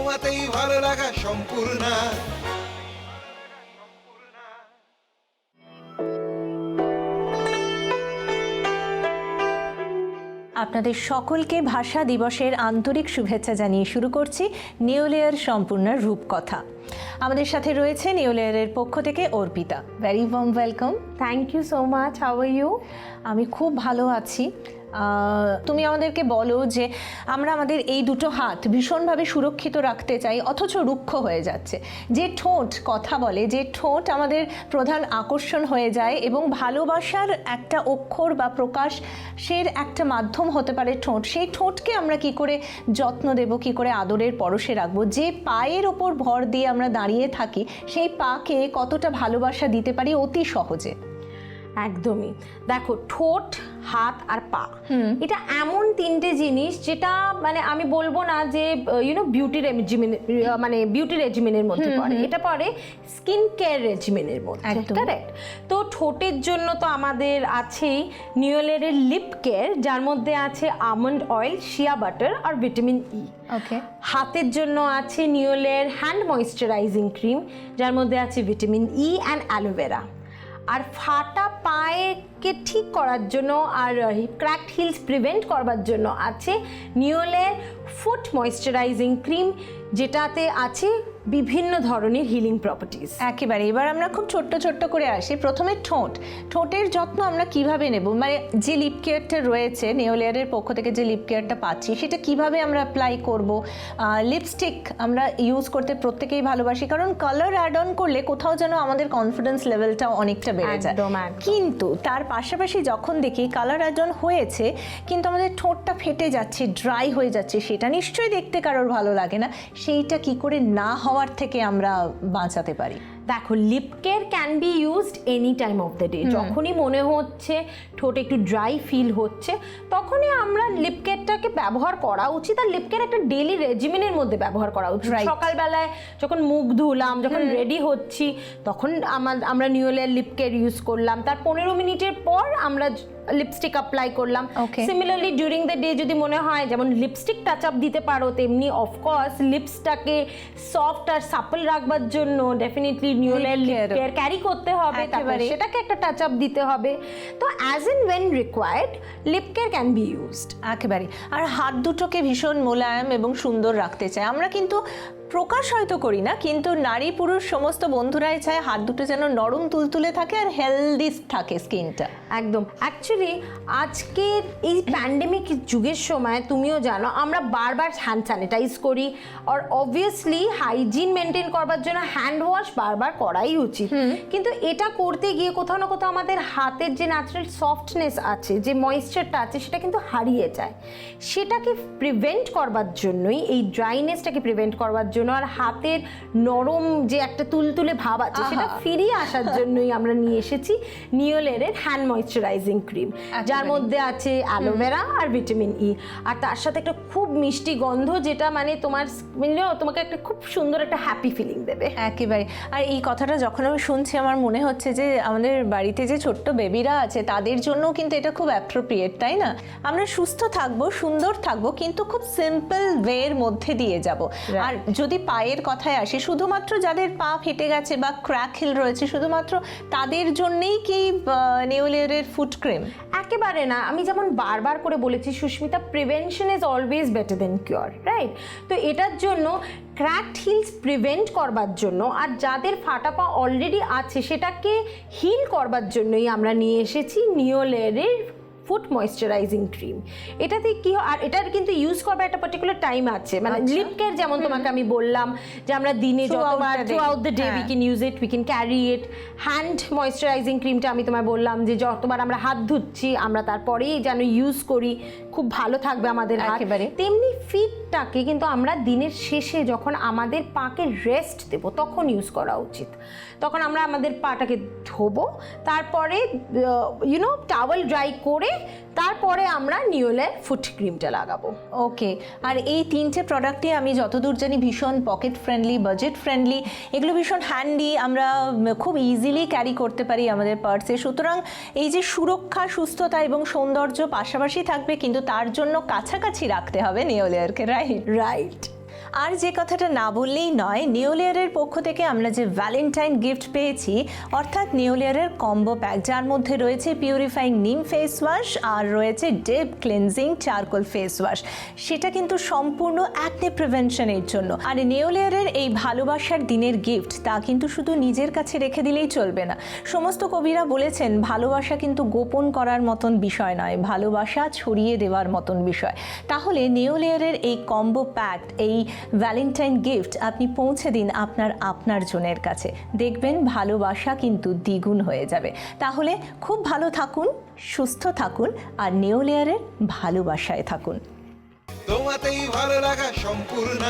ছোঁয়াতেই ভালো লাগা সম্পূর্ণা। আপনাদের সকলকে ভাষা দিবসের আন্তরিক শুভেচ্ছা জানিয়ে শুরু করছি নিওলেয়ার সম্পূর্ণার রূপকথা। আমাদের সাথে রয়েছে নিওলেয়ারের পক্ষ থেকে Arpita. Very warm welcome. Thank you so much. How are you? আমি খুব ভালো আছি। তুমি আমাদেরকে বলো যে আমরা আমাদের এই দুটো হাত ভীষণভাবে সুরক্ষিত রাখতে চাই, অথচ রুক্ষ হয়ে যাচ্ছে। যে ঠোঁট কথা বলে, যে ঠোঁট আমাদের প্রধান আকর্ষণ হয়ে যায় এবং ভালোবাসার একটা অক্ষর বা প্রকাশের একটা মাধ্যম হতে পারে ঠোঁট, সেই ঠোঁটকে আমরা কি করে যত্ন দেব, কি করে আদরের পরশে রাখবো? যে পায়ের ওপর ভর দিয়ে আমরা দাঁড়িয়ে থাকি, সেই পাকে কতটা ভালোবাসা দিতে পারি অতি সহজে। একদমই। দেখো, ঠোঁট, হাত আর পা, এটা এমন তিনটে জিনিস যেটা মানে আমি বলবো না যে বিউটি রেজিমেন, মানে বিউটি রেজিমেনের মধ্যে পড়ে, এটা পড়ে স্কিন কেয়ার রেজিমেনের মধ্যে। কারেক্ট। তো ঠোঁটের জন্য তো আমাদের আছেই নিওলেয়ারের লিপ কেয়ার, যার মধ্যে আছে আমন্ড অয়েল, শিয়া বাটার আর ভিটামিন ই। ওকে। হাতের জন্য আছে নিওলেয়ার হ্যান্ড ময়েশ্চারাইজিং ক্রিম, যার মধ্যে আছে ভিটামিন ই অ্যান্ড অ্যালোভেরা। আর ফাটা পায়েকে ঠিক করার জন্য আর ক্র্যাকড হিলস প্রিভেন্ট করবার জন্য আছে নিওলেয়ার ফুট ময়েশ্চারাইজিং ক্রিম, যেটাতে আছে বিভিন্ন ধরনের হিলিং প্রপার্টিজ। একেবারে। এবার আমরা খুব ছোট্ট ছোট্ট করে আসি। প্রথমে ঠোঁটের যত্ন আমরা কিভাবে নেব? মানে যে লিপ কেয়ারটা রয়েছে নিওলেয়ারের পক্ষ থেকে, যে লিপ কেয়ারটা পাচ্ছি, সেটা কিভাবে আমরা অ্যাপ্লাই করব? লিপস্টিক আমরা ইউজ করতে প্রত্যেকেই ভালোবাসি, কারণ কালার অ্যাড অন করলে কোথাও যেন আমাদের কনফিডেন্স লেভেলটাও অনেকটা বেড়ে যায়। কিন্তু তার পাশাপাশি যখন দেখি কালার অ্যাড অন হয়েছে কিন্তু আমাদের ঠোঁটটা ফেটে যাচ্ছে, ড্রাই হয়ে যাচ্ছে, সেটা নিশ্চয়ই দেখতে কারোর ভালো লাগে না। সেইটা কি করে না হওয়ার থেকে আমরা বাঁচাতে পারি? দেখো, lip care can be used any time of the day. যখনই মনে হচ্ছে ঠোঁট একটু ড্রাই ফিল হচ্ছে, তখনই আমরা লিপ কেয়ারটাকে ব্যবহার করা উচিত। আর লিপ কেয়ার একটা ডেইলি রেজিমেনের মধ্যে ব্যবহার করা উচিত। সকালবেলায় যখন মুখ ধুলাম, যখন রেডি হচ্ছি, তখন আমরা নিওলেয়ার লিপ কেয়ার ইউজ করলাম। তার 15 মিনিটের পর আমরা লিপস্টিক অ্যাপ্লাই করলাম। সিমিলারলি ডিউরিং দ্য ডে যদি মনে হয় যেমন লিপস্টিক টাচ আপ দিতে পারো, তেমনি অফকোর্স লিপসটাকে সফট আর সাপল রাখবার জন্য ডেফিনেটলি নিওলেয়ার লিপ কেয়ার ক্যারি করতে হবে, তারপরে সেটাকে একটা টাচ আপ দিতে হবে। তো as and when required lip care can be used. একেবারে। আর হাত দুটোকে ভীষণ মোলায়েম এবং সুন্দর রাখতে চাই আমরা, কিন্তু প্রকাশ হয়তো করি না, কিন্তু নারী পুরুষ সমস্ত বন্ধুরাই চায় হাত দুটো যেন নরম তুলতুলে থাকে আর হেলদি থাকে স্কিনটা। একদম। অ্যাকচুয়ালি আজকের এই প্যান্ডেমিক যুগের সময় তুমিও জানো আমরা বারবার হ্যান্ড স্যানিটাইজ করি, আর অবভিয়াসলি হাইজিন মেনটেন করবার জন্য হ্যান্ড ওয়াশ বারবার করাই উচিত। কিন্তু এটা করতে গিয়ে কোথাও না কোথাও আমাদের হাতের যে ন্যাচারাল সফটনেস আছে, যে ময়েশ্চারটা আছে, সেটা কিন্তু হারিয়ে যায়। সেটাকে প্রিভেন্ট করবার জন্যই, এই ড্রাইনেসটাকে প্রিভেন্ট করবার জন্য আর হাতের নরম যে একটা তুলতুলে ভাব আছে সেটা ফিরিয়ে আসার জন্যই আমরা নিয়ে এসেছি নিওলেয়ারের হ্যান্ড ময়েশ্চারাইজিং ক্রিম, যার মধ্যে আছে অ্যালোভেরা আর ভিটামিন ই, আর তার সাথে একটা খুব মিষ্টি গন্ধ, যেটা মানে তোমাকে একটা খুব সুন্দর একটা হ্যাপি ফিলিং দেবে। একেবারে। আর এই কথাটা যখন আমি শুনছি আমার মনে হচ্ছে যে আমাদের বাড়িতে যে ছোট্ট বেবিরা আছে তাদের জন্যও কিন্তু এটা খুব অ্যাপ্রোপ্রিয়েট, তাই না? আমরা সুস্থ থাকবো, সুন্দর থাকবো, কিন্তু খুব সিম্পল ওয়ের মধ্যে দিয়ে যাব। আর যদি পায়ের কথায় আসি, শুধুমাত্র যাদের পা ফেটে গেছে বা ক্র্যাক হিল রয়েছে শুধুমাত্র তাদের জন্যই কি নিওলেয়ারের ফুট ক্রিম? একেবারে না। আমি যেমন বারবার করে বলেছি Sushmita, prevention is always better than cure, right? তো এটার জন্য ক্র্যাকড হিলস প্রিভেন্ট করবার জন্য আর যাদের ফাটা পা অলরেডি আছে সেটাকে হিল করবার জন্যই আমরা নিয়ে এসেছি নিওলেয়ারের ফুট ময়েশ্চারাইজিং ক্রিম। এটাতে কি হয়, আর এটার কিন্তু ইউজ করবার একটা পার্টিকুলার টাইম আছে। মানে লিপ কেয়ার যেমন তোমাকে আমি বললাম যে আমরা দিনে যতবার through out the day we can use it, we can carry it. Hand moisturising ক্রিমটা আমি তোমায় বললাম যে যতবার আমরা হাত ধুচ্ছি আমরা তারপরেই যেন ইউজ করি, খুব ভালো থাকবে আমাদের হাত। তেমনি ফিটটাকে কিন্তু আমরা দিনের শেষে যখন আমাদের পাকে রেস্ট দেব তখন ইউজ করা উচিত। তখন আমরা আমাদের পাটাকে ধোবো, তারপরে টাওয়েল ড্রাই করে তারপরে আমরা নিওলেয়ার ফুট ক্রিমটা লাগাবো। ওকে। আর এই তিনটে প্রোডাক্টই আমি যতদূর জানি ভীষণ পকেট ফ্রেন্ডলি, বাজেট ফ্রেন্ডলি, এগুলো ভীষণ হ্যান্ডি, আমরা খুব ইজিলি ক্যারি করতে পারি আমাদের পার্সে। সুতরাং এই যে সুরক্ষা, সুস্থতা এবং সৌন্দর্য পাশাপাশি থাকবে, কিন্তু তার জন্য কাছাকাছি রাখতে হবে নিওলেয়ারকে, রাইট? রাইট। আর যে কথাটা না বললেই নয়, নিওলেয়ারের পক্ষ থেকে আমরা যে ভ্যালেন্টাইন গিফট পেয়েছি, অর্থাৎ নিওলেয়ারের কম্বো প্যাক, যার মধ্যে রয়েছে পিউরিফাইং নিম ফেস ওয়াশ আর রয়েছে deep cleansing charcoal face wash, সেটা কিন্তু সম্পূর্ণ অ্যাকনে প্রিভেনশনের জন্য। আর নিওলেয়ারের এই ভালোবাসার দিনের গিফট তা কিন্তু শুধু নিজের কাছে রেখে দিলেই চলবে না। সমস্ত কবিরা বলেছেন ভালোবাসা কিন্তু গোপন করার মতন বিষয় নয়, ভালোবাসা ছড়িয়ে দেওয়ার মতন বিষয়। তাহলে নিওলেয়ারের এই কম্বো প্যাক, এই ভ্যালেন্টাইন গিফট আপনি পৌঁছে দিন আপনার জনের কাছে, দেখবেন ভালোবাসা কিন্তু দ্বিগুণ হয়ে যাবে। তাহলে খুব ভালো থাকুন, সুস্থ থাকুন আর নিওলেয়ারের ভালোবাসায় থাকুন। তোমাতেই ভালো লাগা সম্পূর্ণ।